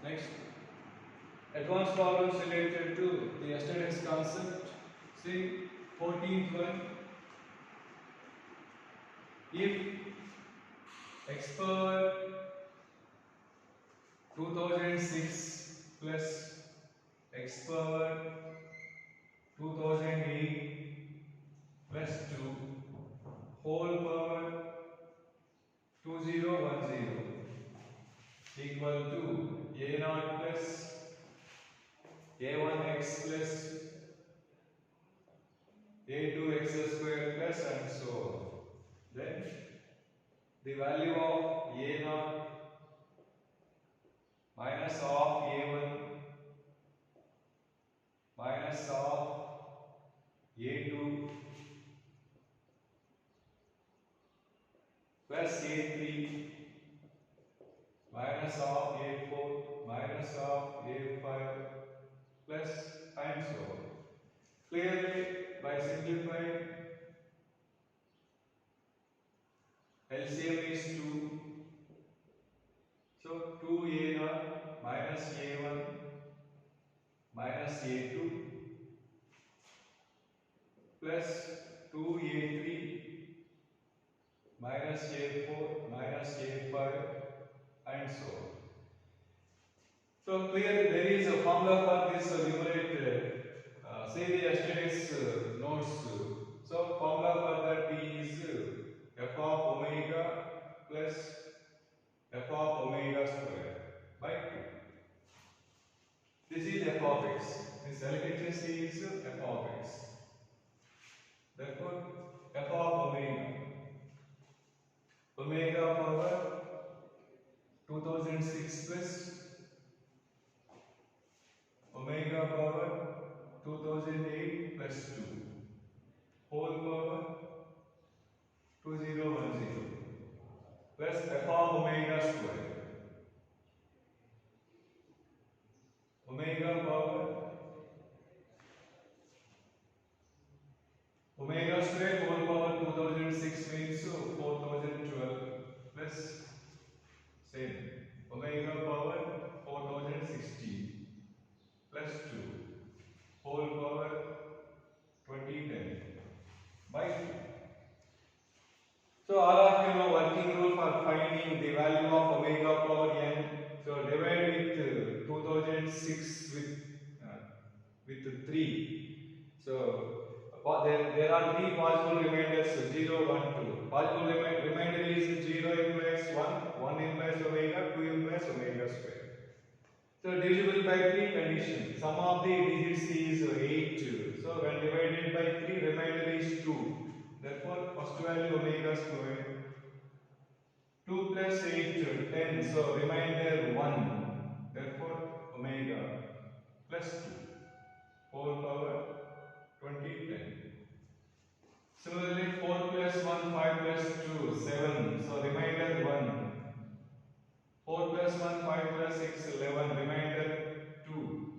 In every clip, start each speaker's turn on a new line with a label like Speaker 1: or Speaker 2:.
Speaker 1: Next, advanced problems related to the yesterday's concept. See, 14th one. If x power 2006 plus x power 2008 plus 2 whole power 2010 equal to a0 plus a1x plus a2x square plus and so on. Then the value of a0 minus of a1 minus of a2 plus a3 minus of a4 minus of a5 plus and so on. Clearly, by simplifying, LCM is 2. So 2a0 minus a1 minus a2 plus 2a3 minus a4 minus a5 and so on. So clearly there is a formula for this numerator. Say the yesterday's notes. So formula for that is f of omega plus f of omega square by 2. This is f of x. This LHS is f of x. Therefore, f of omega power 2006 plus omega power 2008 plus 2 whole power 2010 plus f of omega square. Omega power omega square whole power 2006 means 4012 plus same omega power 4060 plus 2 whole power 2010 by 2. So all of you know working rule for finding the value of omega power n. So divide with 2006 with 3. So there are three possible remainders 0, 1, 2. Possible remainder is 0 implies 1 implies omega, 2 implies omega square. So divisible by 3 condition. Sum of the digits is 8. So when divided by 3, remainder is 2. Therefore, first value omega square 2 plus 8 10. So remainder 1. Therefore, omega plus 2 whole power 2010. Similarly, 4 plus 1 5 plus 2 7. So remainder 1. 4 plus 1 5 plus 6 11. Remainder 2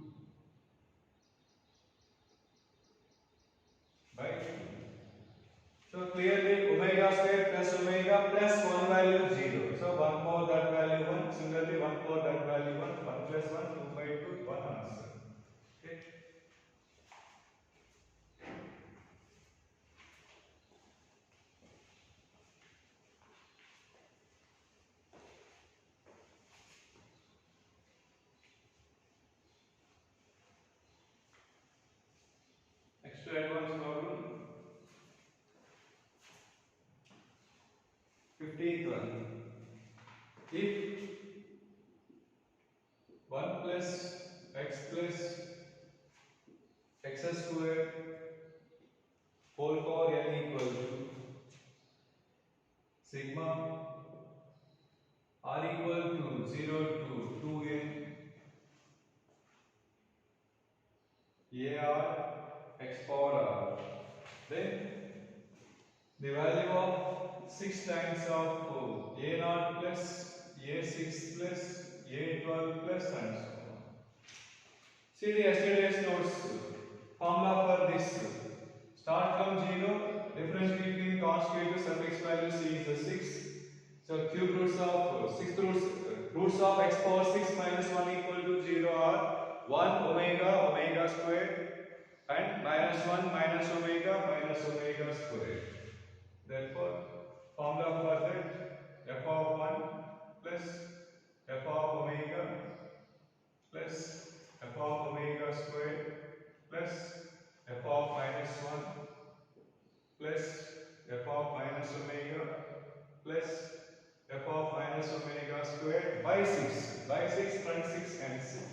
Speaker 1: by 2. So clearly omega square plus omega plus 1 value 0. So 1 more that value 1. Similarly 1 more that value 1. 1 plus 1 2 by 2 1 answer. Okay. Next to advanced problem. 15th one. If 1 plus x square whole power n equal to sigma r equal to 0 to 2n ar x power r, then the value of 6 times of a0 plus a6 plus a12 plus and so on. See the yesterday's notes. Formula for this: start from 0, difference between constitutive suffix values is 6. So cube roots of 6th roots roots of x power 6 minus 1 equal to 0 are 1 omega omega square and minus 1 minus omega square. Therefore, formula for that f of 1 plus f of omega plus f of omega square plus f of minus 1 plus f of minus omega plus f of minus omega square by 6. By 6 front 6 cancel.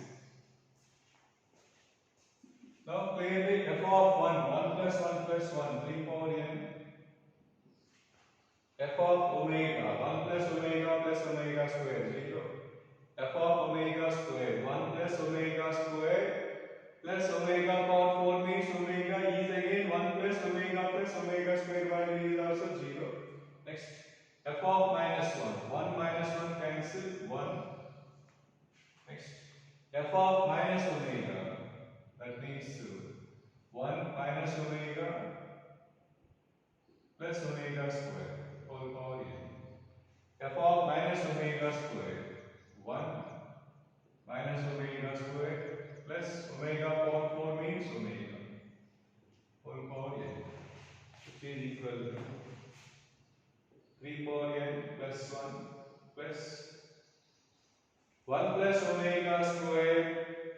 Speaker 1: Now clearly f of 1 plus 1 plus 1 3 power n f of omega 1 plus omega square 0 f of omega square 1 plus omega square plus omega power 4 means omega is again 1 plus omega square value is also 0. Next f of minus 1 minus 1 cancel 1. Next f of minus omega, that means 1 minus omega plus omega square whole power n. F of minus omega square 1 minus omega square plus omega power 4 means omega whole power n, which is equal to 3 power n plus 1 plus 1 plus omega square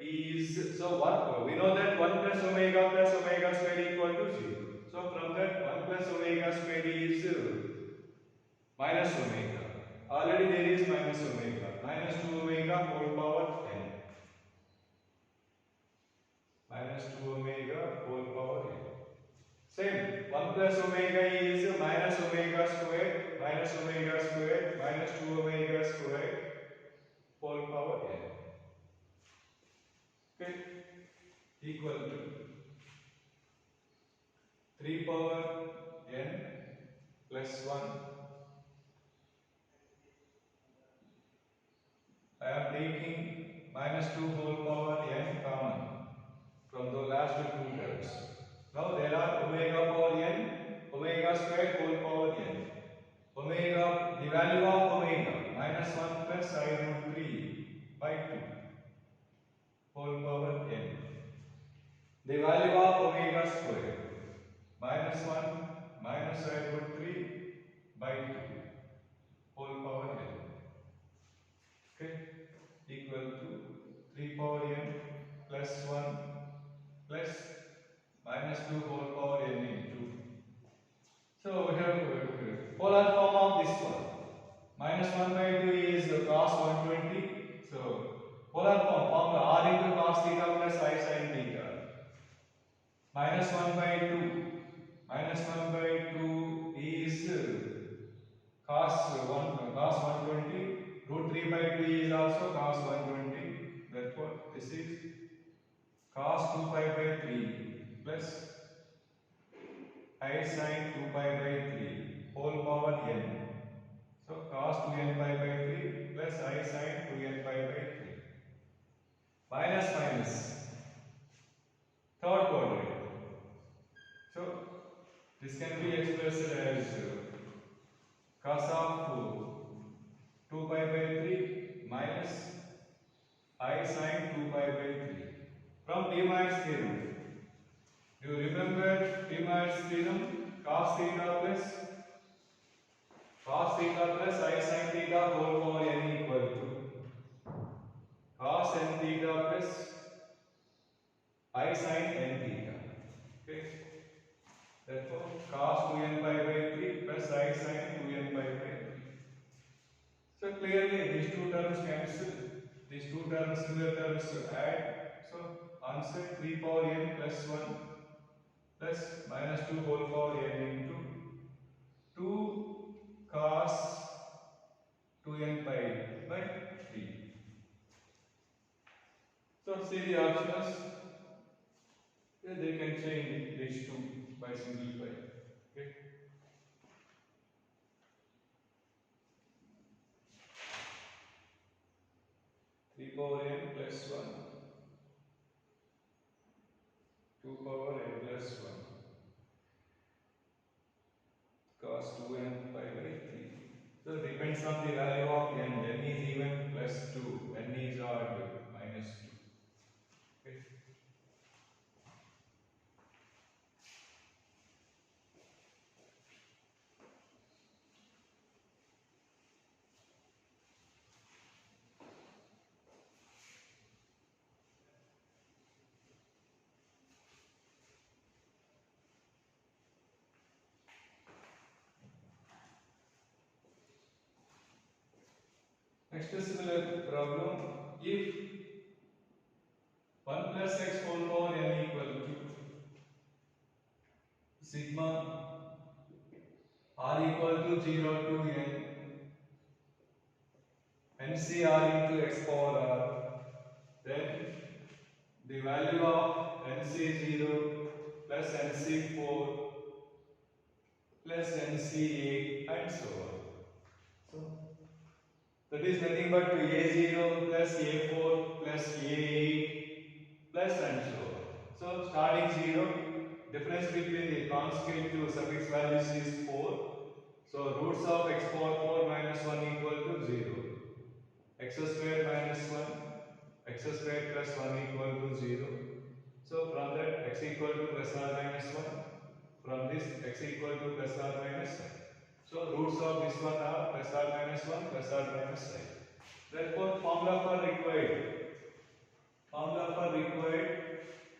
Speaker 1: is, so what we know that 1 plus omega square equal to 0. So from that 1 plus omega square is minus omega. Already there is minus omega. Minus 2 omega whole power n. Minus 2 omega whole power n. Same. 1 plus omega is minus omega square minus 2 omega square whole power n. Okay. Equal to 3 power n plus 1. I am taking minus 2 whole power n common from the last two terms. Now there are omega power n, omega square whole power n. Omega, the value of omega, minus 1 plus I root 3 by 2 whole power n. The value of omega square, minus 1 minus I root 3 by 2 whole power n. Okay, equal to 3 power n plus 1 plus minus 2 whole power n into. So we have polar form of this one. Minus 1 by 2 is cos 120. So polar form r into cos theta plus I sin theta. Minus 1 by 2. Minus 1 by 2 is cos 120. Root 3 by 2 is also cos 120. Therefore, this is cos 2 pi by 3 plus I sin 2 pi by 3 whole power n. So, cos 2n pi by 3 plus I sin 2n pi by 3. Minus minus. Third quadrant. So, this can be expressed as cos of 2 pi by 3 minus I sin 2 pi by 3 from Tiema's theorem. Do you remember Tiema's theorem? Cos theta plus I sin theta whole power n equal to cos n theta plus I sin n theta. Okay. Therefore, cos 2n pi by 3 plus I sin 2n pi by 3. So clearly these two terms cancel. These two terms, similar terms add. So answer 3 power n plus 1 plus minus 2 whole power n into 2 cos 2n pi by 3. So see the options. Yeah, they can change these two by simplifying. Okay. 3 power n plus 1, 2 power n plus 1, cos 2n pi by 3. So depends on the value of n. N is even plus Next similar problem. If 1 plus x whole power n equal to sigma r equal to 0 to n NCR into x power r, then the value of NC0 plus NC4 plus NC8 and so on. So that is nothing but A0 plus A4 plus A8 plus and so on. So starting 0, difference between the constant to suffix values is 4. So roots of x power 4 minus 1 equal to 0. X square minus 1, x square plus 1 equal to 0. So from that x equal to plus or minus 1. From this x equal to plus or minus 1. So roots of this one are plus or minus 1 plus or minus 1. Therefore formula for required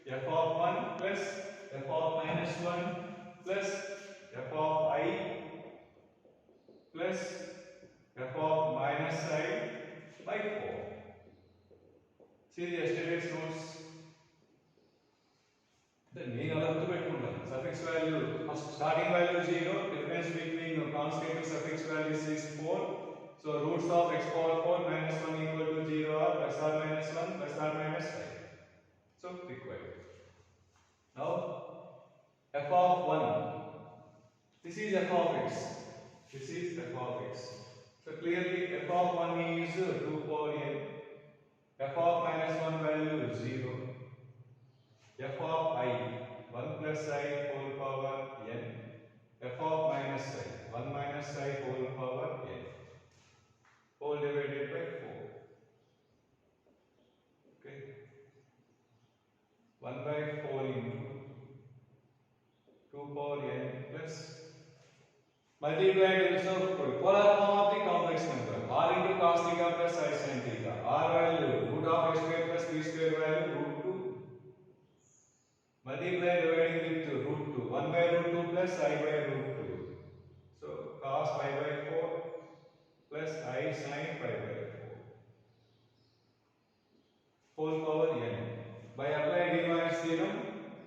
Speaker 1: f of 1 plus f of minus 1 plus f of I plus f of minus I by 4. See the yesterday's notes. The main alert suffix value starting value 0, difference between constant to suffix values is 4. So roots of x power 4 minus 1 equal to 0 are plus or minus 1 plus or minus 5. So required. Now f of 1. This is f of x. This is f of x. So clearly f of 1 is 2 power n. F of minus 1 value is 0. F of I 1 plus I whole power n. F of minus I 1 minus I whole power n. Whole divided by 4. Okay. 1 by 4 into 2 power n plus multiplied also polar form of the complex number. R into cos theta plus I sin theta. R value root of x square plus b square value root 2. Multiply dividing with root 2. 1 by root 2 plus I by root 2. So cos pi by 4 plus I sin pi by 4. Whole power n. By applying De Moivre's theorem,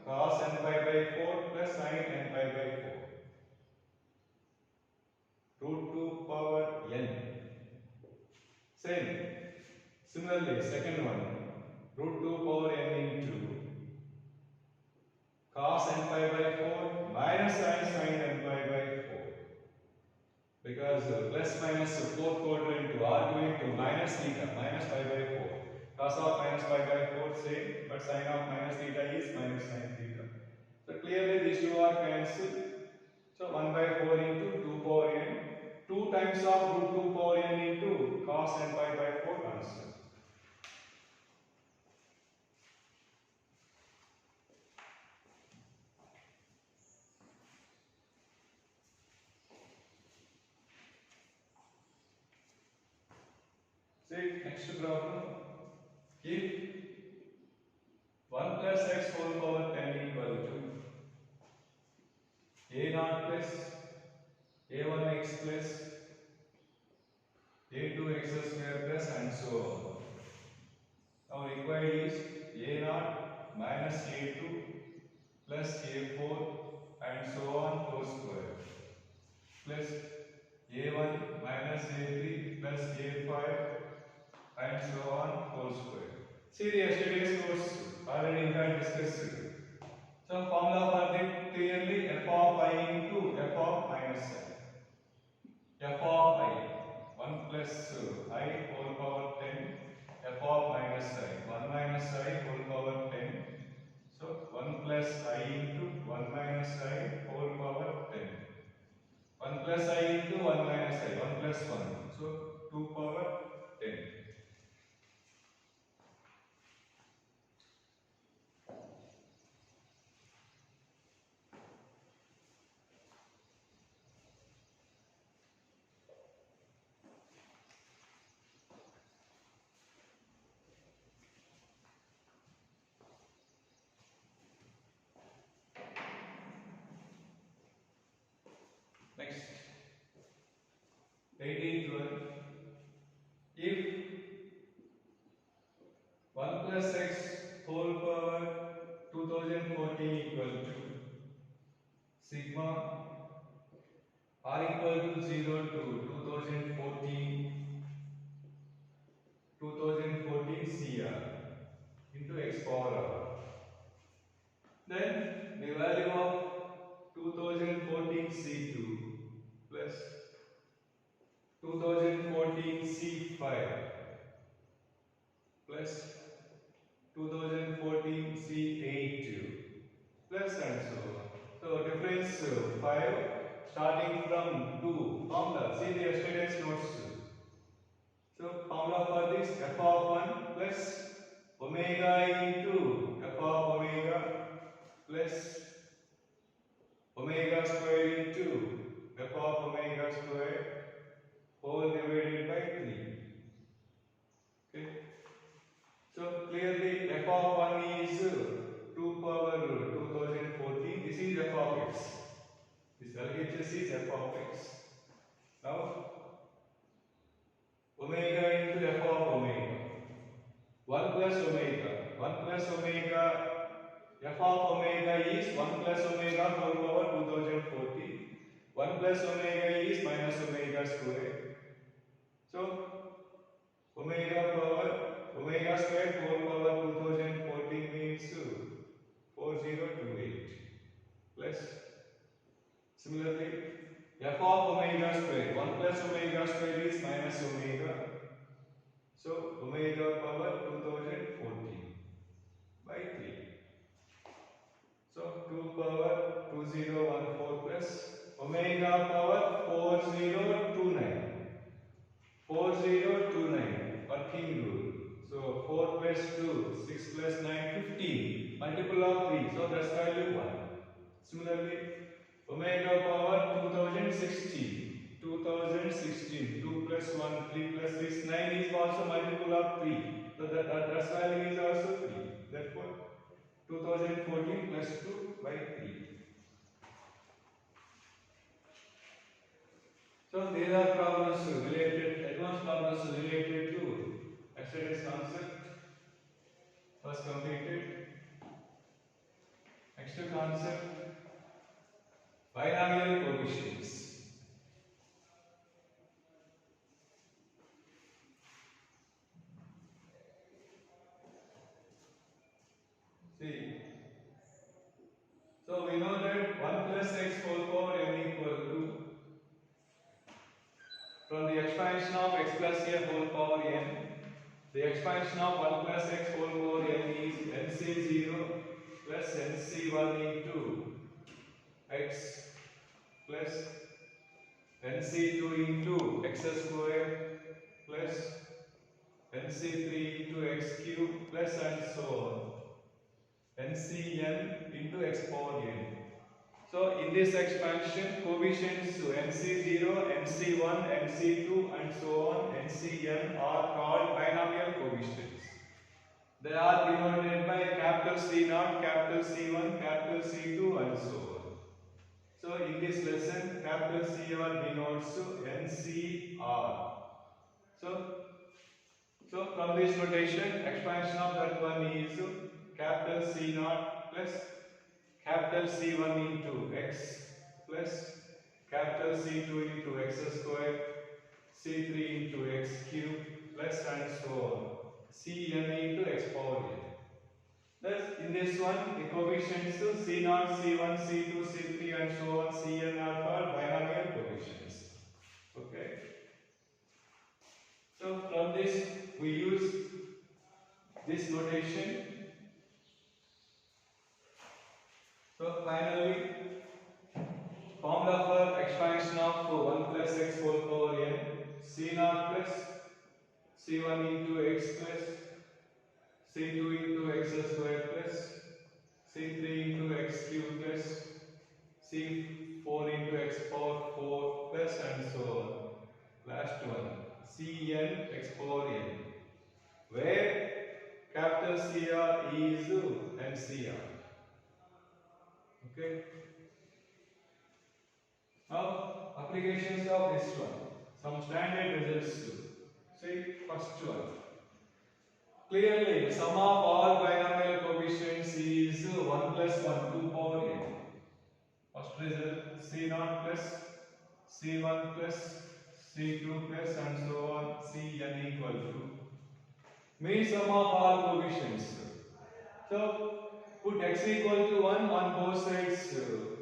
Speaker 1: cos n pi by 4 plus sin n pi by 4. Root 2 power n. Same. Similarly, second one, root 2 power n into cos n pi by 4 minus sin n pi by 4. Because plus minus fourth quadrant to r going to minus theta, minus pi by 4. Cos of minus pi by 4 same, but sin of minus theta is minus sin theta. So clearly these two are cancelled. So 1 by 4 into 2 power n. 2 times of root 2 power n into cos n pi by 4 answer. See next problem. If 1 plus x whole power 10 equal to a0 plus a1x plus a2x square plus and so on. Now required is a0 minus a2 plus a4 and so on whole square plus a1 minus a3 plus a5 and so on whole square. See the yesterday's course already we have discussed. So formula for that clearly f of I into f of minus I. F of I 1 plus I whole power 10. F of minus I 1 minus I whole power 10. So 1 plus I into 1 minus I whole power 10. 1 plus I into 1 minus I 1 plus 1. So 2 power 10. CR into x power r. Then the value of 2014 C2 plus 2014 C5 plus 2014 C8 plus and so on. So difference 5 starting from 2 formula. See the yesterday's notes. So formula for this f of 1 plus omega into f of omega plus omega square into f of omega square whole divided by 3. Okay. So clearly f of 1 is 2 power 2014. This is f of x. This LHS is f of x. Now omega into f of omega. 1 plus omega. 1 plus omega. F of omega is 1 plus omega whole power 2014. 1 plus omega is minus omega square. So omega square whole power 2014 means 4028 plus similarly f of omega square 1 plus omega square is minus omega. So omega power 2014 by 3. So 2 power 2014 plus omega power 4029. 4029 working rule. So 4 plus 2, 6 plus 9, 15. Multiple of 3. So that's value 1. Similarly, omega power 2016. 2016. 2 plus 1, 3 plus 6, 9 is also multiple of 3. So that's value is also 3. Therefore, 2014 plus 2 by 3. So these are problems related, advanced problems related to yesterday's concept was completed. Next concept, binomial coefficients. See, so we know that 1 plus x whole power n equal to, from the expansion of x plus a whole power n, the expansion of 1 plus x whole power n is nc0 plus nc1 into x plus nc2 into x square plus nc3 into x cube plus and so on, ncn into x power n. So in this expansion, coefficients nc0, nc1, nc2 and so on, ncn are called binomial coefficients. They are denoted by capital C0, capital C1, capital C2 and so on. So in this lesson, capital CR denotes NCR. So from this notation, expansion of that one is capital C0 plus capital C1 into x plus capital C2 into x square, C3 into x cube plus and so on, Cn into x power n. Thus, in this one, the coefficients C0, C1, C2, C3 and so on, Cn are called binomial coefficients. Okay. So from this, we use this notation. So finally, formula for expansion of 1 plus x whole power n, C0 plus C1 into x plus C2 into x square plus C3 into x cube plus C4 into x power 4 plus and so on. Last one, Cn x power n, where capital CR is NCR. Okay. Now applications of this one. Some standard results. See first one. Clearly, sum of all binomial coefficients is 1 plus 1 2 power n. First result, C0 plus C1 plus C2 plus and so on, Cn equal to means sum of all coefficients. So put x equal to 1 on both sides.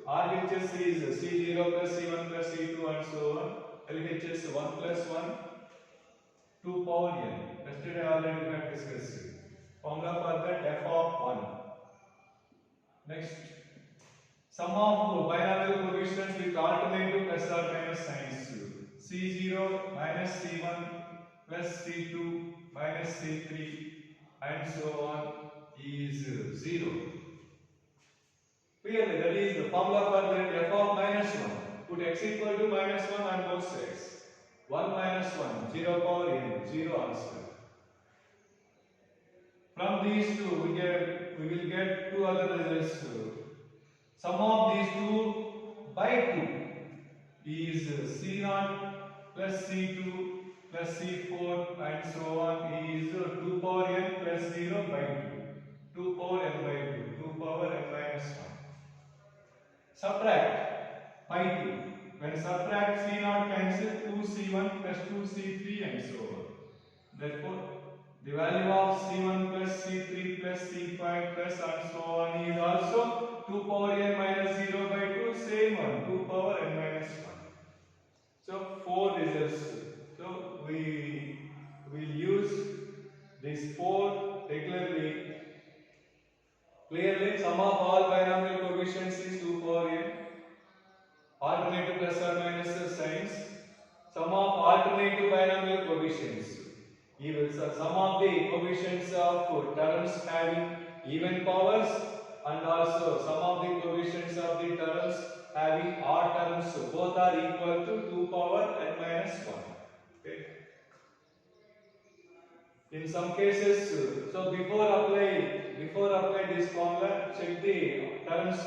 Speaker 1: RHS is C0 plus C1 plus C2 and so on. LHS 1 plus 1 2 power n. Yesterday already we have discussed. Formula for that f of 1. Next, sum of binomial coefficients with alternative plus or minus signs. C0 minus C1 plus C2 minus C3 and so on is 0. Clearly, that is the formula for the f of minus 1. Put x equal to minus 1 on both sides. 1 minus 1, 0 power n, 0 answer. From these two, we will get two other results. Sum of these two by 2 is C0 plus C2 plus C4 and so on is 2 power n plus 0 by 2. 2 power n by 2. 2 power n minus 1. Subtract by 2. When subtract C0 cancel 2C1 plus 2C3 and so on. Therefore, the value of C1 plus C3 plus C5 plus and so on is also 2 power n minus 0 by 2, same one, 2 power n minus 1. So, 4 results. So, we will use these 4 regularly. Clearly, sum of all binomial coefficients is 2 power n. Alternative plus or minus signs. Sum of alternative binomial coefficients. Even sum of the coefficients of terms having even powers and also sum of the coefficients of the terms having odd terms, both are equal to 2 power n minus 1. Okay. In some cases, so before apply this formula, check the terms.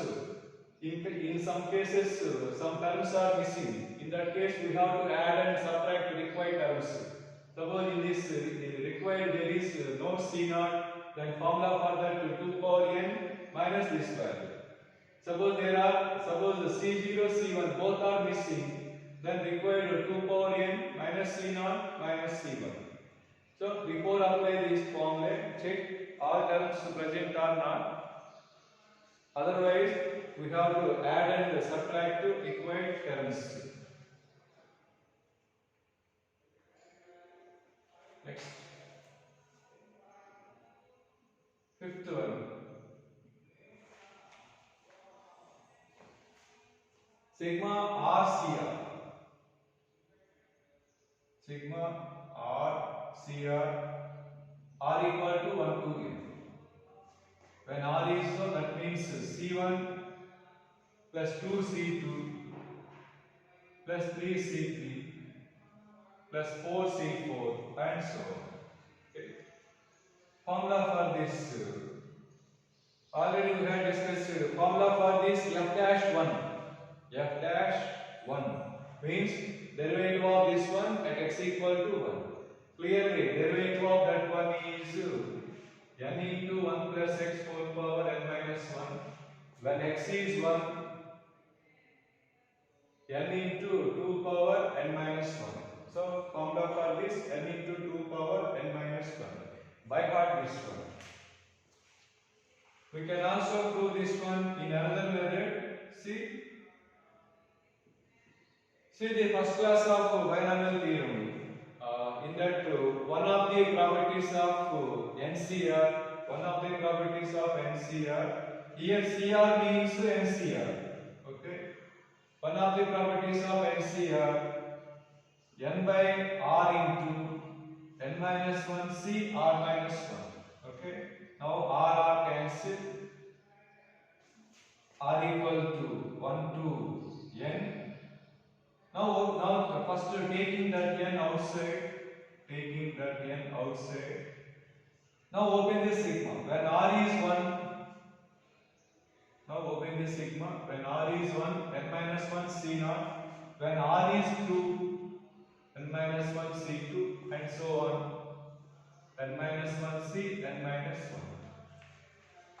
Speaker 1: In some cases, some terms are missing. In that case, we have to add and subtract required terms. Suppose in this required there is no C0, then formula for that 2 power n minus this value. Suppose the C0, C1 both are missing, then required 2 power n minus C0 minus C1. So before apply this formula, check all terms present or not. Otherwise, we have to add and subtract to required terms. Next, fifth one. Sigma RCR. Sigma RCR R equal to 1 to n. When R is so, that means C1 plus 2C2 plus 3C3 plus 4C4 and so on. Okay. Formula for this. Already we have discussed formula for this f dash 1. F dash 1 means derivative of this one at x equal to 1. Clearly, derivative of that one is n into 1 plus x whole power n minus 1. When x is 1, n into 2 power n minus 1. So, formula for this n into 2 power n minus 1. By heart this one. We can also prove this one in another method. See the first class of binomial theorem. In that one of the properties of NCR, here CR means NCR. Okay. One of the properties of NCR, n by r into n minus 1 C r minus 1. Okay. Now r cancel. R equal to 1 to n. Now first taking that n outside. Now open the sigma. When r is 1, now open the sigma. When r is 1, n minus 1 C0. When r is 2, n minus 1 C2 and so on. N minus 1 C, n minus 1.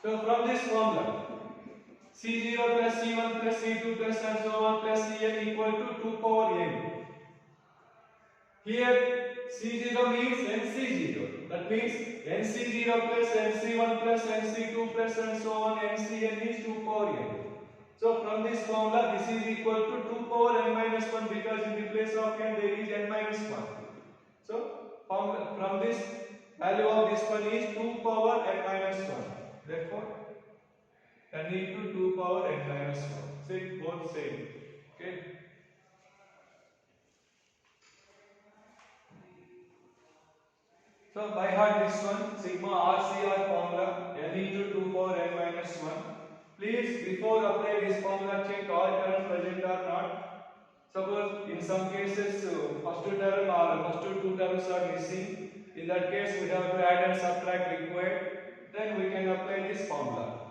Speaker 1: So from this formula, C0 plus C1 plus C2 plus and so on plus Cn equal to 2 power n. Here C0 means NC0. That means NC0 plus NC1 plus NC2 plus and so on NCn is 2 power n. So from this formula this is equal to 2 power n minus 1 because in the place of n there is n minus 1. So from this value of this one is 2 power n minus 1. Therefore n into 2 power n minus 1. See both same. Okay. So by heart this one sigma RCR formula n into 2 power n minus 1. Please before apply this formula check all terms present or not. Suppose in some cases first term or first two terms are missing. In that case we have to add and subtract required. Then we can apply this formula.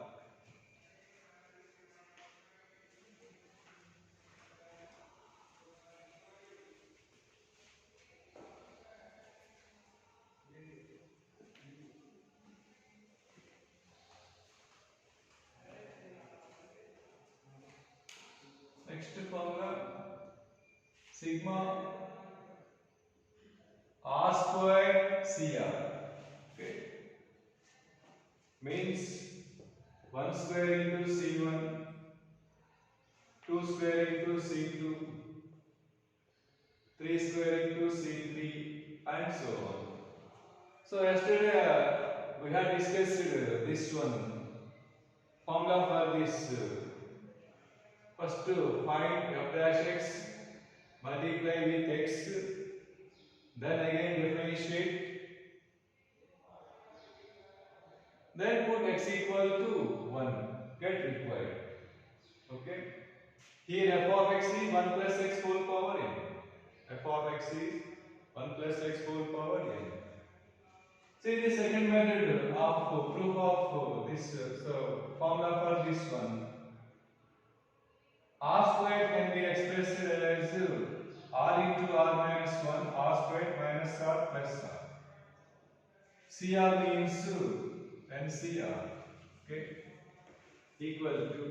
Speaker 1: Next formula sigma R square CR. Okay. Means 1 square into C1, 2 square into C2, 3 square into C3 and so on. So yesterday we had discussed this one formula for this first find f dash x multiply with x, then again differentiate, then put x equal to 1, get required. Okay. Here f of x is 1 plus x whole power n. F of x is 1 plus x whole power n. See the second method of proof of this formula for this one. R squared can be expressed as r into r minus 1, r squared minus r plus r. CR means NCR. Okay. Equal to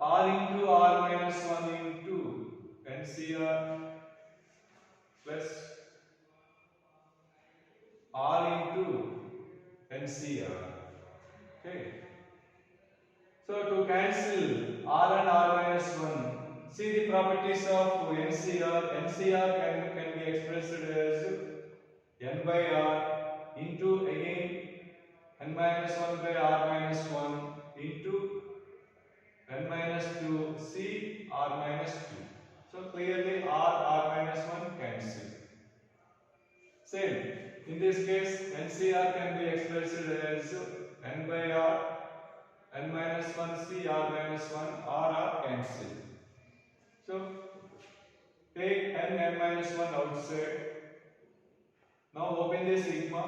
Speaker 1: r into r minus 1 into NCR plus r into NCR. Okay. So to cancel r and r minus 1, see the properties of NCR. NCR can be expressed as n by r into again n minus 1 by r minus 1 into n minus 2 c r minus 2. So clearly r minus 1 cancel. Same. In this case NCR can be expressed as n by r, n minus 1 c r minus 1 r cancel. So take n minus 1 outside. Now open the sigma.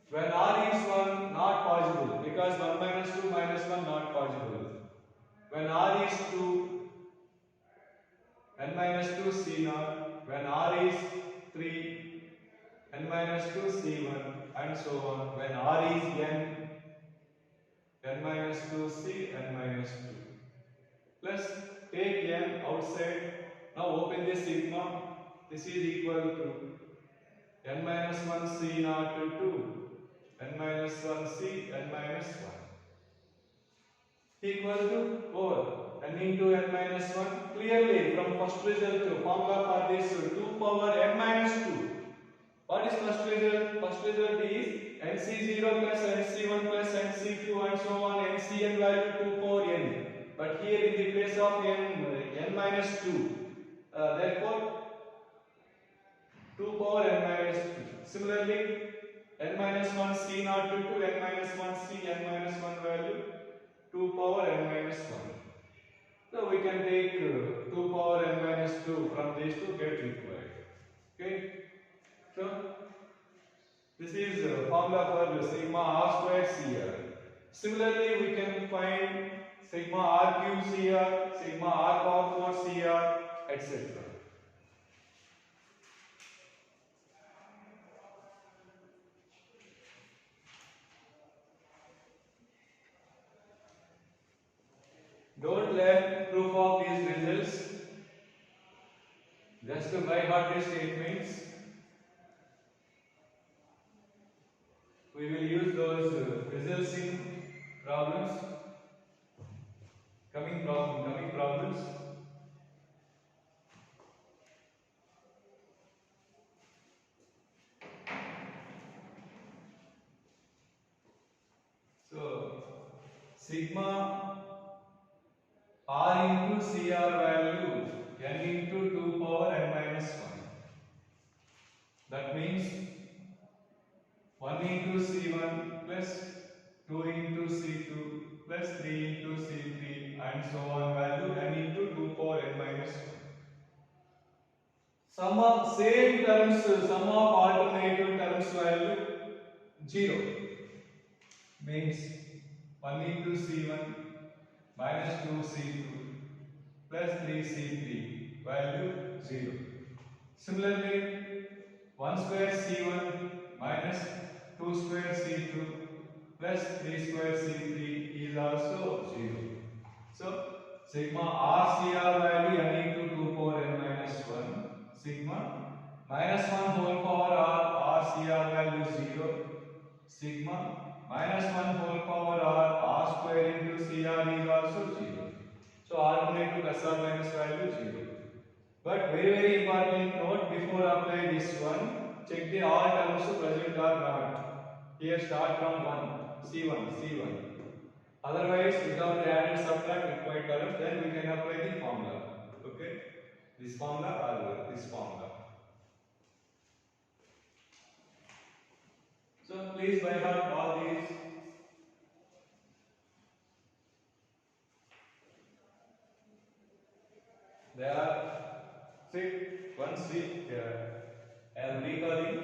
Speaker 1: When r is 1 not possible because 1 minus 2 minus 1 not possible. When r is 2 n minus 2 c naught. When r is 3 n minus 2 c1 and so on. When r is n minus 2 c n minus 2. Plus take n outside. Now open the sigma. This is equal to n minus 1 c naught to 2 n minus 1 c n minus 1 equal to 4 n into n minus 1. Clearly from first result formula for this 2 power n minus 2. What is first result? First result is NC0 plus NC1 plus NC2 and so on NCn value 2 power n. But here in the place of n minus 2. Therefore 2 power n minus 2. Similarly n minus 1 c naught to 2 n minus 1 c n minus 1 value 2 power n minus 1. So we can take 2 power n minus 2 from these two get required. Okay. So this is formula for sigma r squared CR. Similarly we can find sigma r cube CR, sigma r power 4 CR, etc. Don't learn proof of these results. Just by heart these statements. we will use those results in problems, coming problems. So sigma r into CR value n into 2 power n minus 1. That means 1 into C1 plus 2 into C2 plus 3 into C3 and so on value n into 2 power n minus 1. Sum of same terms, sum of alternative terms value 0 means 1 into C1 minus 2 C2 plus 3 C3 value 0. Similarly, 1 square C1 minus 2 square C2 plus 3 square C3 is also 0. So, sigma RCR value n into 2 power n minus 1, sigma minus 1 whole power R RCR value 0, sigma minus 1 whole power R square into CR is also 0. So, alternative plus or minus value 0. But very important note, before apply this one, check the all terms present or not. Here start from 1, C1. Otherwise, without the add and subtract required terms, then we can apply the formula. Okay? This formula or this formula. So please by heart all these. They are once we am recalling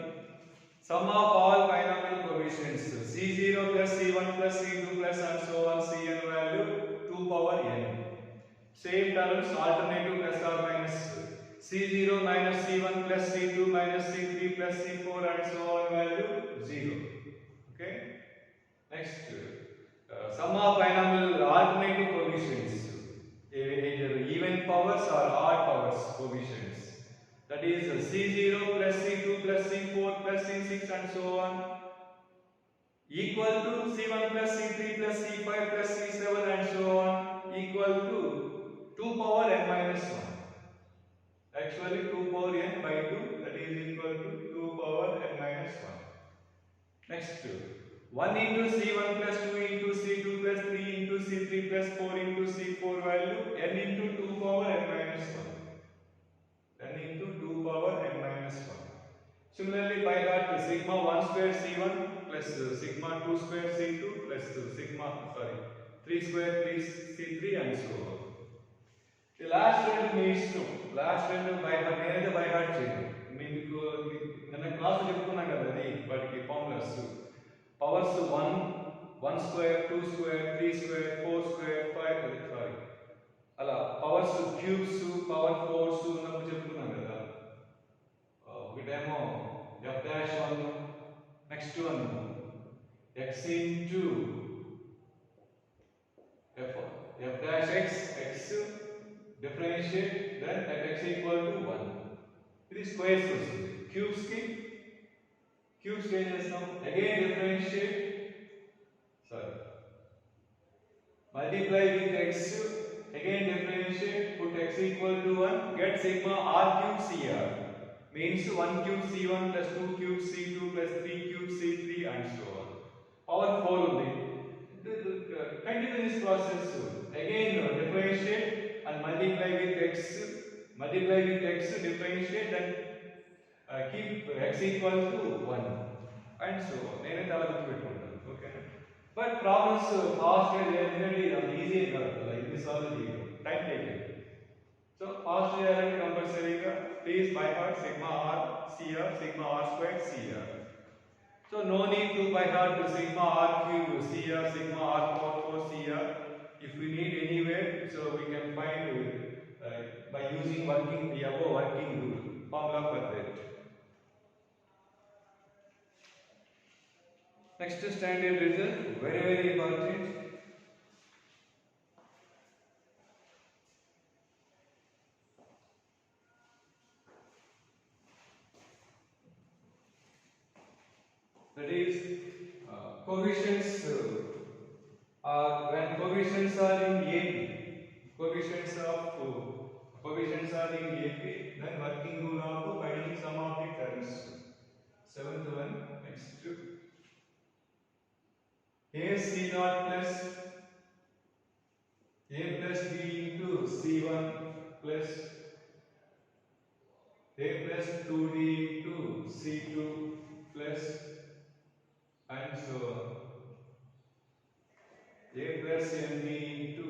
Speaker 1: sum of all binomial coefficients C0 plus C1 plus C2 plus and so on Cn value 2 power n. Same terms alternative plus or minus C0 minus C1 plus C2 minus C3 plus C4 and so on value 0. Okay. Next, sum of binomial alternative coefficients, either even powers or odd powers coefficients. That is C0 plus C2 plus C4 plus C6 and so on equal to C1 plus C3 plus C5 plus C7 and so on equal to 2 power n minus 1. Actually 2 power n by 2, that is equal to 2 power n minus 1. Next, 1 into C1 plus 2 into C2 plus 3 into C3 plus 4 into C4 value n into 2 power n minus 1. n into 2 power n minus 1. Similarly, by heart sigma 1 square C1 plus sigma 2 square C2 plus sigma 3 square 3 C3 and so on. The last రెండు means last రెండు by heart నేనైతే by heart చేయను. మీకు నిన్న class చెప్పుకున్నాం కదా, అది వాటికి formulas powers 1 square 2 square 3 square 4 square 5 అలా పవర్స్ క్యూబ్స్ పవర్ ఫోర్స్ ఉన్నప్పుడు చెప్పుకున్నాం కదా. ఒకటేమో f'1, next one x into f'(x) x differentiate then at x equal to 1. ఇది స్క్వేర్స్ వస్తుంది. క్యూబ్స్ ఏం చేస్తాం, again differentiate, multiply with x, again differentiate, put x equal to 1, get sigma r cube CR means 1 cube C1 plus 2 cube C2 plus 3 cube C3 and so on. Power 4 ఉంది. Continue this process. Again differentiate and multiply with x, differentiate and keep x equal to 1 and so on. నేనే తల గుర్తు పెట్టుకుంటాను. Okay, but problems fast గా చేయాలంటే అది easy కాదు, like this all time taking. So fast చేయాలంటే కంపల్సరీగా please by heart sigma r CR, sigma r squared CR. So no need to by heart to sigma r cube CR, sigma r power 4 CR. If we need anywhere, so we can find by using the above working rule formula for that. Next standard result, very important. That is, coefficients are when coefficients are in AP, coefficients are in AP, then working rule of finding sum of the terms. Seventh one, next to A C naught plus A plus B into C1 plus A plus 2D into C2 plus and so on. A plus MB into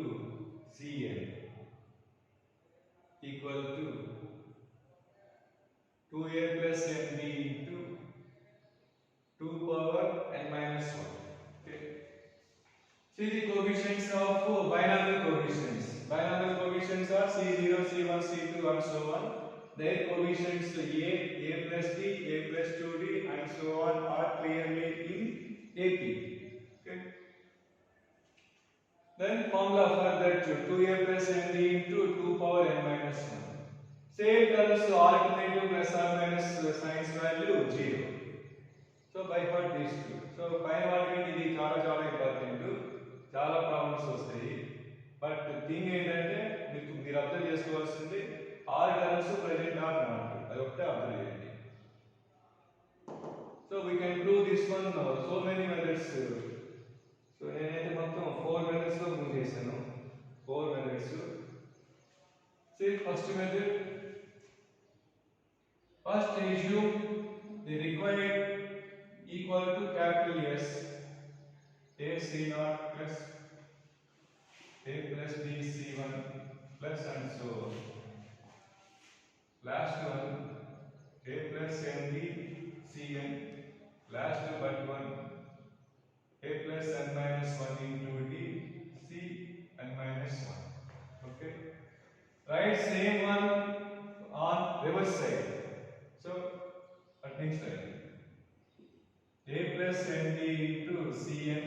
Speaker 1: Cn equal to 2A plus MB into 2 power n minus 1. Okay. See the coefficients of binomial coefficients. Binomial coefficients are C0, C1, C2 and so on. Their coefficients A plus D, A plus 2D and so on are clearly in AP. Okay. Then formula for that 2A plus ND into 2 power n minus 1. Same terms alternative plus or minus science value 0. So by heart these two. So పైన వాటికి ఇది చాలా చాలా important. చాలా problems వస్తాయి. But thing ఏంటంటే మీరు observe చేసుకోవాల్సింది all terms present or not. అది ఒకటే అబ్జర్వ్ చేయండి. So we can prove this one so many methods. So నేనైతే మొత్తం 4 మెథడ్స్ లో ప్రూవ్ చేశాను. 4 methods. See first method. First assume the required equal to capital S A C naught plus A plus B C1 plus and so on. Last one A plus NB Cn. Last but one A plus n minus 1 into D C n minus 1. Okay. Write same one on reverse side. So that means like A plus ND into Cn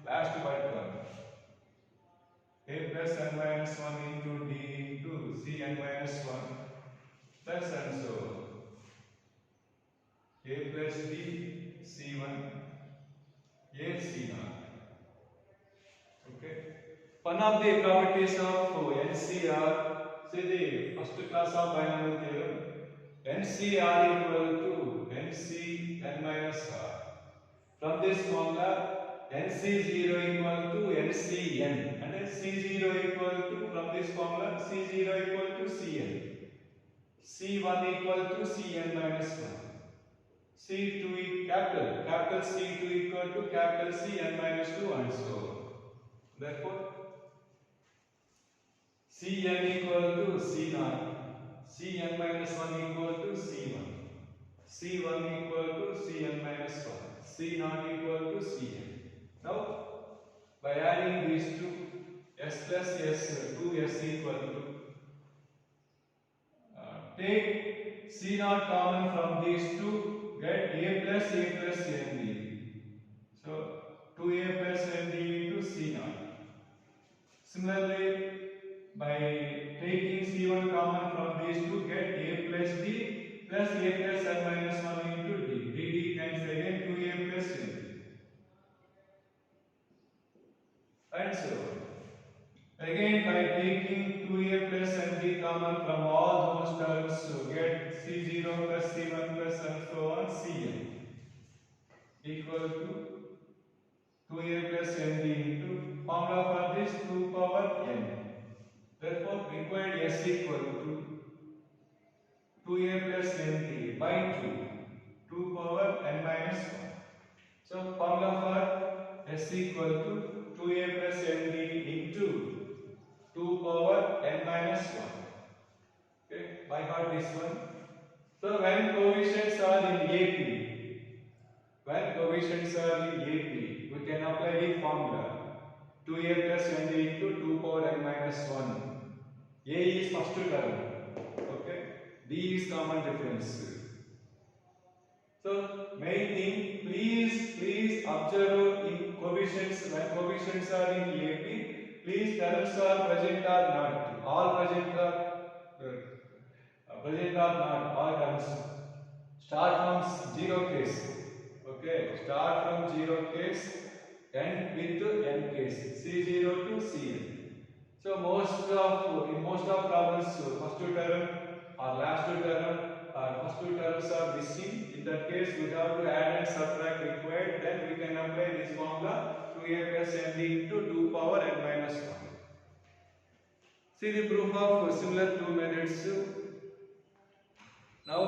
Speaker 1: last but one. A plus n minus 1 into D into Cn minus 1 plus and so on. A plus D C1 A C naught. Okay. One of the properties of NCR, see the first class of binomial theorem, NCR equal to NC n minus r. From this formula, NC0 equal to NCn and then C0 equal to, from this formula, C0 equal to Cn, C1 equal to Cn minus 1, C2 capital C2 equal to capital Cn minus 2 and so on. Therefore, Cn equal to C0, Cn minus 1 equal to C1, C1 equal to Cn minus 1, C0 equal to Cn. Now, by adding these two, S plus S, 2S equal to, take C0 common from these two, get A plus ND. So, 2A plus ND into C0. Similarly, by taking C1 common from these two, get A plus D plus A plus n minus 1 into D. dd cancels again 2A plus ND. And so on. Again, by taking 2A plus ND common from all those terms, so get C0 plus C1 plus and so on Cn equal to 2A plus ND into formula for this 2 power n. Therefore, required S equal to 2A plus ND by 2 power n minus 1. So, formula for S equal to 2A plus ND into 2 power n minus 1. Okay, by heart this one. So, when coefficients are in AP, we can apply the formula 2A plus ND into 2 power n minus 1. A is first term, okay, D is common difference. So, main thing, please observe in coefficients, when coefficients are in AP, please terms are present or not. All present or not, all terms. Start from zero case. Okay, start from 0 case, end with n case, C0 to Cn. So in most of problems, first two term or last two term or first two terms are missing. In that case, we have to add and subtract required. Then we can apply this formula 2a plus n into 2 power n minus 1. See the proof of similar two methods. Now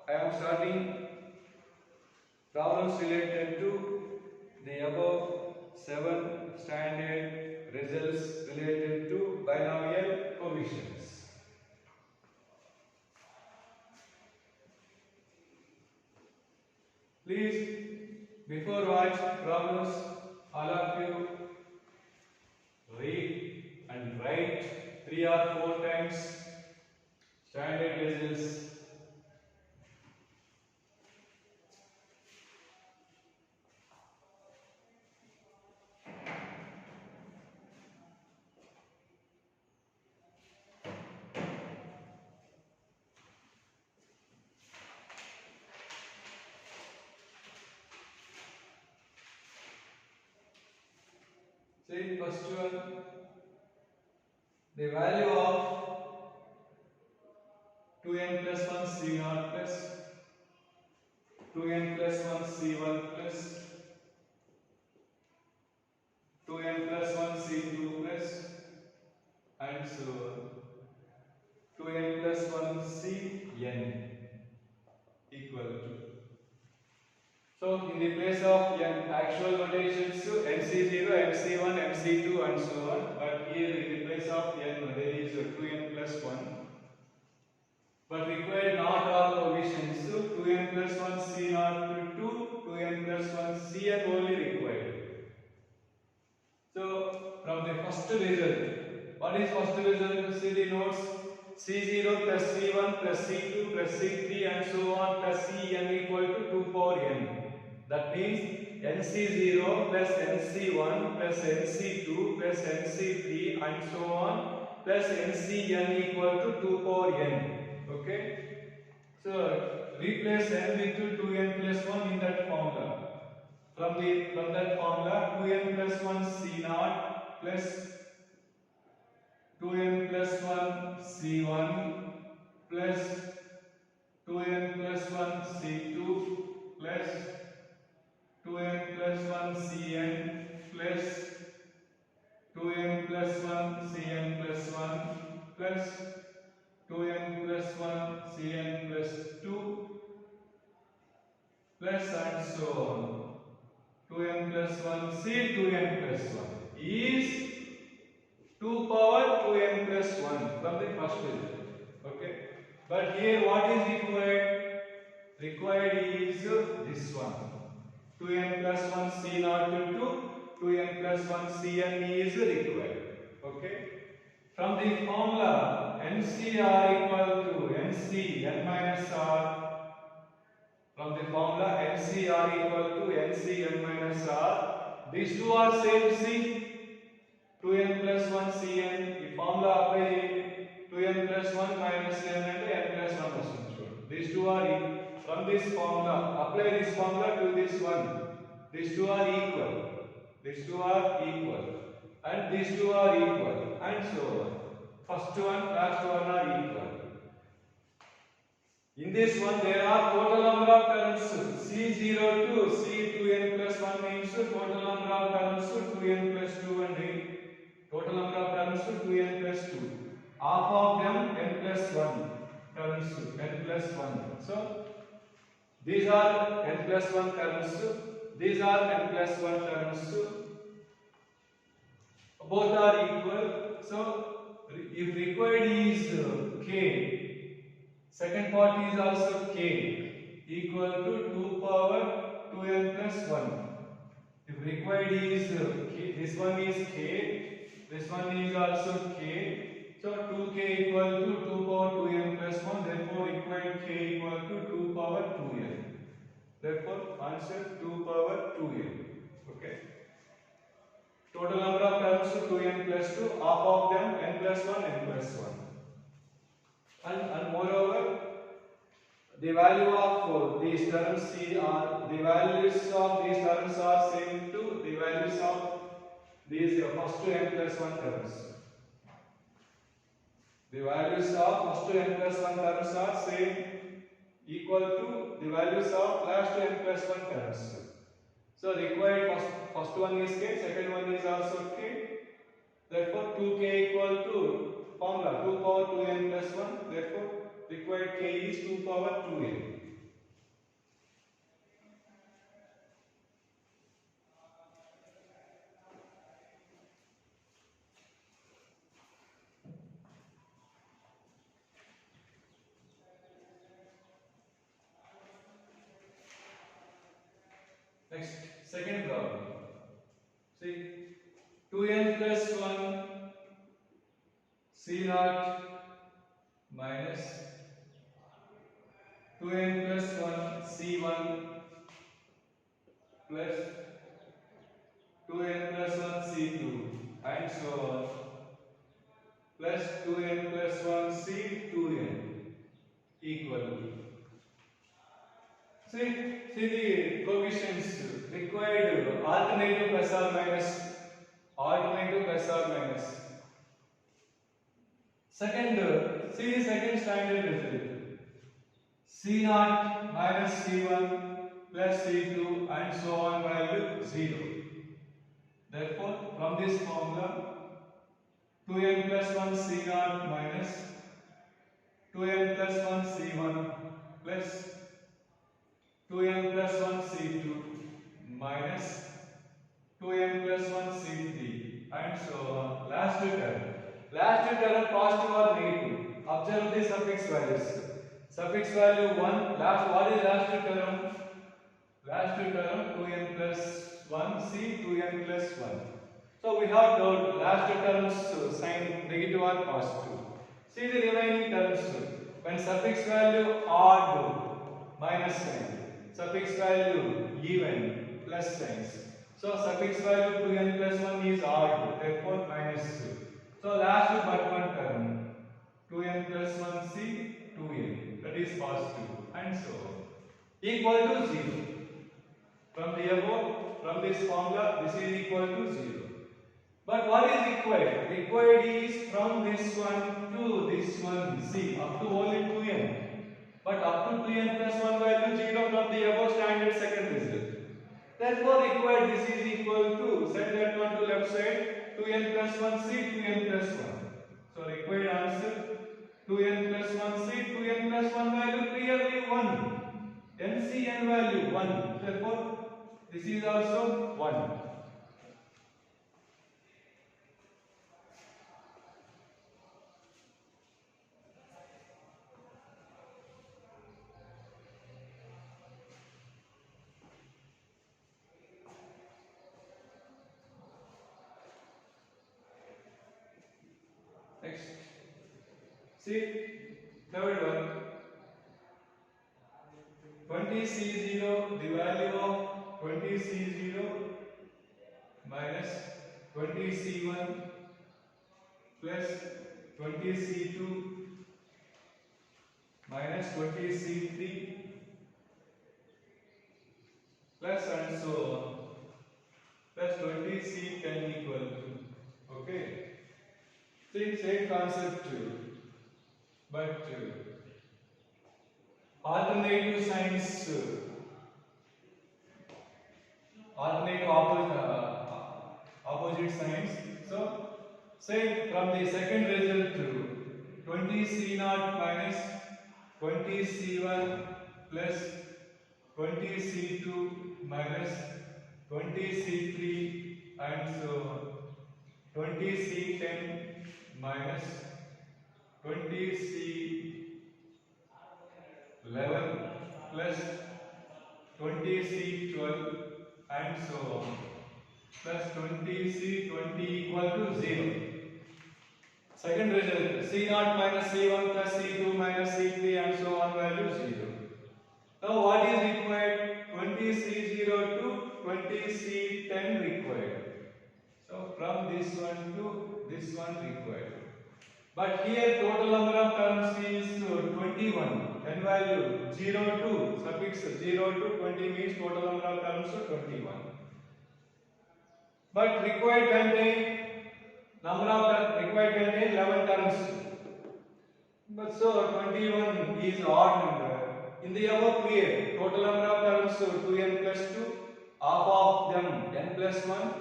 Speaker 1: I am starting problems related to the above 7 standard results related to binomial coefficients. Please, before watch problems, all of you read and write 3 or 4 times standard results. Say first one, the value of 2n plus 1 C0 plus 2n plus 1 C1 plus 2n plus 1 C2 plus and so on. 2n plus 1 Cn equal to. So in the place of n actual notations, nc0, nc1, nc2 and so on. But here in the place of n there is 2n plus 1. But required not all coefficients. 2n plus 1 C0 to 2n plus 1 Cn only required. So from the first result, what is first result? See the notes. C0 plus C1 plus C2 plus C3 and so on plus Cn equal to 2 power n. That means NC0 plus NC1 plus NC2 plus NC3 and so on plus NCn equal to 2 power n. Okay? So replace n with 2n plus 1 in that formula. From that formula, 2n plus 1 C0 plus 2n plus 1 C1 plus 2n plus 1 C2 plus 2n plus 1 Cn plus 2n plus 1 Cn plus 1 plus 2n plus 1 Cn plus 2 plus and so on. 2n plus 1 C 2n plus 1 is 2 power 2n plus 1 from the first result. Okay. But here what is required? Required is this one. 2n plus 1 C0 to 2n plus 1 Cn is required. Okay. From the formula NCr equal to NC n minus r. From the formula NCr equal to NC n minus r. These two are same. See 2n plus 1 Cn. The formula apply 2n plus 1 minus n and n plus 1 was. These two are from this formula. Apply this formula to this one. These two are equal. These two are equal. And these two are equal. And so on. First one, last one are equal. In this one, there are total number of terms. C0 to C2n plus 1 means total number of terms 2n plus 2 and total number of terms 2n plus 2. Half of them n plus 1 terms n plus 1. So these are n plus 1 terms. These are n plus 1 terms. Both are equal. So if required is k, second part is also k equal to 2 power 2n plus 1. If required is k, this one is k, this one is also k. So 2k equal to 2 power 2n plus 1. Therefore required k equal to 2 power 2n. Therefore answer 2 power 2n. Okay. Total number of terms 2n plus 2. Half of them n plus 1, n plus 1. And moreover, the value of these terms C are the values of these terms are same to the values of these first two n plus 1 terms. The values of first two n plus 1 terms are same equal to the values of last two n plus 1 terms. So required first one is k, second one is also k. Therefore 2k equal to formula 2 power 2n plus 1. Therefore required k is 2 power 2n. Next, second problem. See, 2n plus 1 C naught minus 2n plus 1 C1 plus 2n plus 1 C2 and so on plus 2n plus 1 C2n equal. See the coefficients required alternative plus or minus. Second, see the second standard result. C naught minus C1 plus C2 and so on value 0. Therefore, from this formula, 2n plus 1 C naught minus 2n plus 1 C1 plus 2n plus 1 C2 minus 2n plus 1 C3 and so on. Last term positive or negative. Observe the suffix values. Suffix value 1. What is last term? Last term 2n plus 1 C 2n plus 1. So we have doubt last terms sign negative or positive. See the remaining terms. When suffix value odd, minus sign. Suffix value even, plus signs. So suffix value 2n plus 1 is odd, therefore minus 2. So last but one term 2n plus 1 C 2n, that is positive and so on, equal to 0. From the above, from this formula, this is equal to 0. But what is required? Required is from this one to this one, C, up to only 2n. But up to 2n plus 1 value 0 from the above standard second result. Therefore, required this is equal to, set that one to left side, 2n plus 1 C, 2n plus 1. So, required answer 2n plus 1 C, 2n plus 1 value clearly 1. NCN value 1. Therefore, this is also 1. Next, see third one. 20C0, the value of 20C0 minus 20C1 plus 20C2 minus 20C3 plus and so on plus 20C10 equal to. Okay. Same concept but alternative signs, alternative opposite signs. So, say from the second result to 20C0 minus 20C1 plus 20C2 minus 20C3 and so on, 20C10 minus 20C11 plus 20C12 and so on plus 20C20 equal to 0. Second result, C0 minus C1 plus C2 minus C3 and so on value 0. Now what is required? 20C0 to 20C10 required. So from this one to this one required. But here total number of terms is 21. n value 0 to suffix 0 to 20 means total number of terms 21. But required contain number of required contain 11 terms. But so 21 is odd number. In the above clear, total number of terms 2n plus 2, half of them n plus 1.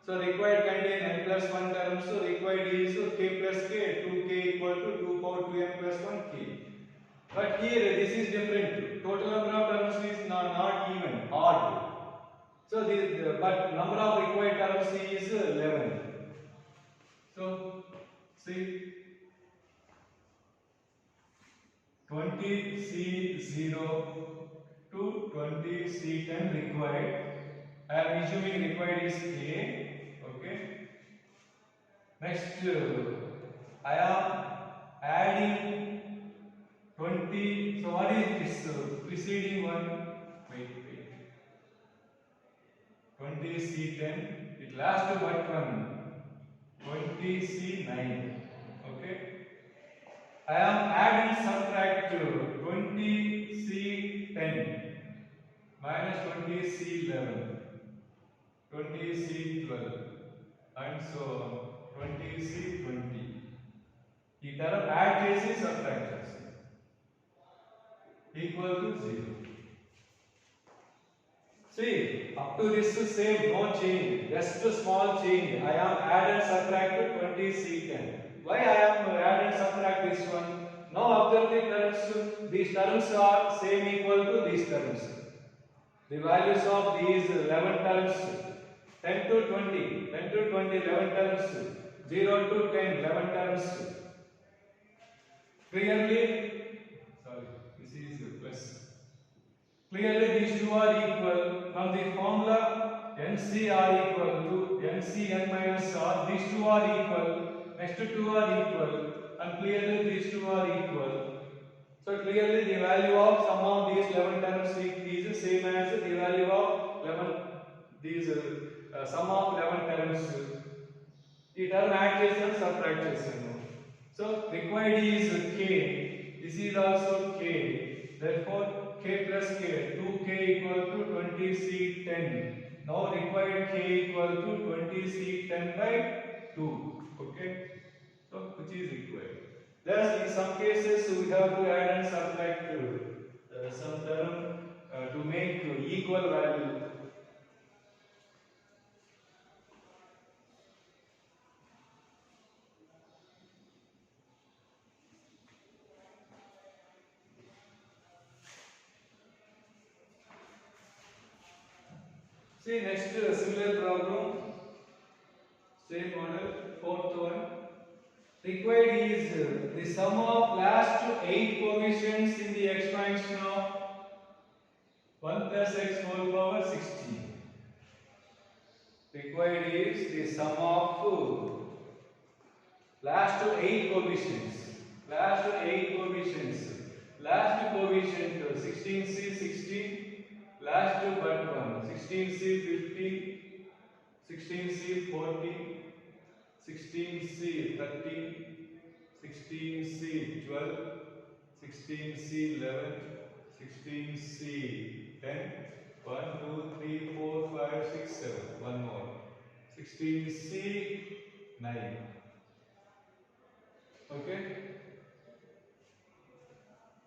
Speaker 1: So required contain n plus 1 terms. So required is k plus k, 2k equal to 2 power 2n plus 1 k. But here this is different. Total number of terms is not even, odd. So but number of required terms is 11. So see 20C0 to 20C10 required. I am assuming required is k. Okay. Next, I am adding 20. So what is this preceding one? Wait. 20C10. It last but one. 20C9. Okay. I am adding subtract 20C10 minus 20C11, 20C12 and so on, 20C20. ఈ term add చేసి subtract చేస్తాం equal to 0. See, up to this same, no change, just a small change. I am add and subtract 20C10. Why I am add and subtract this one? Now observe the terms. These terms are same equal to these terms. The values of these 11 terms, 10 to 20, 10 to 20, 11 terms, 0 to 10, 11 terms. Clearly, sorry, this is plus. Clearly these two are equal. From the formula, NC are equal to NCn minus R. These two are equal. Next two are equal. And clearly these two are equal. So clearly the value of sum of these 11 terms is the same as the value of 11. These sum of 11 terms. The term add chesam, subtract chesam. So required is k. This is also k. Therefore k plus k, 2k equal to 20C10. Now required k equal to 20C10 by 2. Okay. So which is required. Thus in some cases we have to add and subtract some term to make equal value. See next similar problem, same model, fourth one. Required is the sum of last 8 coefficients in the expansion of 1 plus x whole power 16. Required is the sum of last 8 coefficients. Last 8 coefficients. Last coefficient 16C 16. Last but one 16C 15, 16C 14, 16C 13, 16C 12, 16C 11, 16C 10, 1, 2, 3, 4, 5, 6, 7, one more, 16C 9. Okay?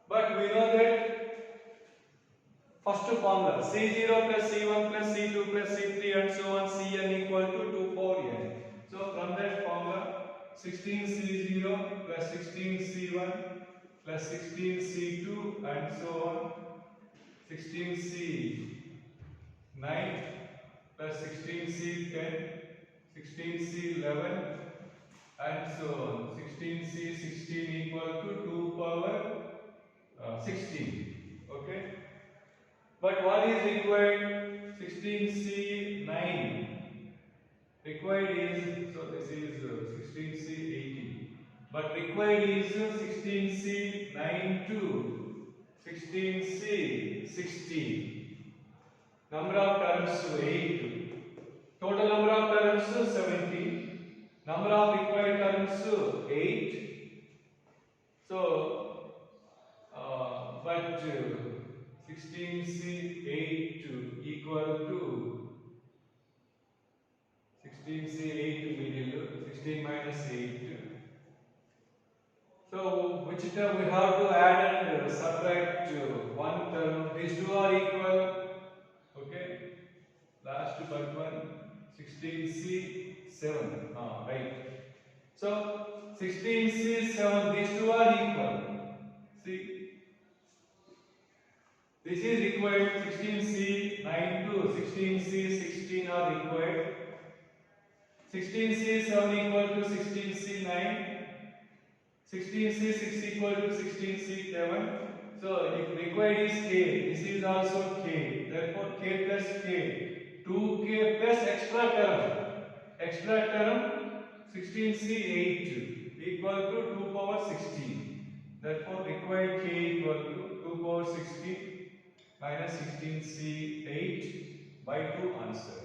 Speaker 1: But we know that first formula C0 plus C1 plus C2 plus C3 and so on, Cn equal to 2 power n. So from that formula 16C0 plus 16C1 plus 16C2 and so on, 16C9 plus 16C10, 16C11 and so on, 16C16 equal to 2 power 16. Okay? But what is required? 16C9. Required is, so this is 16C18. But required is 16C9 to 16C16. Number of terms 8. Total number of terms 17. Number of required terms 8. So but 16C8 equal to 16C8 middle, 16 minus 8. So which term we have to add and subtract one term? These two are equal. Okay. Last but one 16C7. Right. So 16C7, these two are equal. See, this is required. 16C9 to 16C16 are required. 16C7 equal to 16C9. 16C6 equal to 16C7. So if required is k, this is also k. Therefore k plus k, 2k plus extra term. Extra term 16C8 equal to 2 power 16. Therefore required k equal to 2 power 16 minus 16C8 by 2 answer.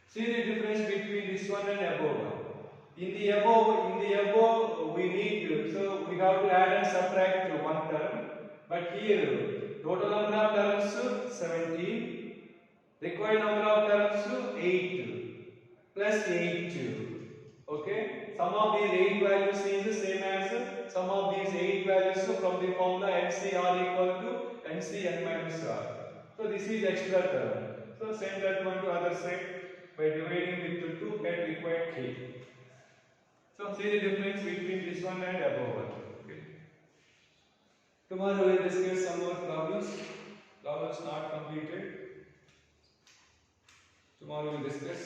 Speaker 1: See the difference between this one and above one. In the above we need, so we have to add and subtract one term. But here total number of terms 17, required number of terms 8 plus 8. Okay, sum of these 8 values is the same as sum of these 8 values from the formula NCR equal to NCN minus R. So this is extra term. So send that one to other side by dividing with 2 get required k. So see the difference between this one and above one. Okay. Tomorrow we will discuss some more problems. Problems not completed. Tomorrow we will discuss.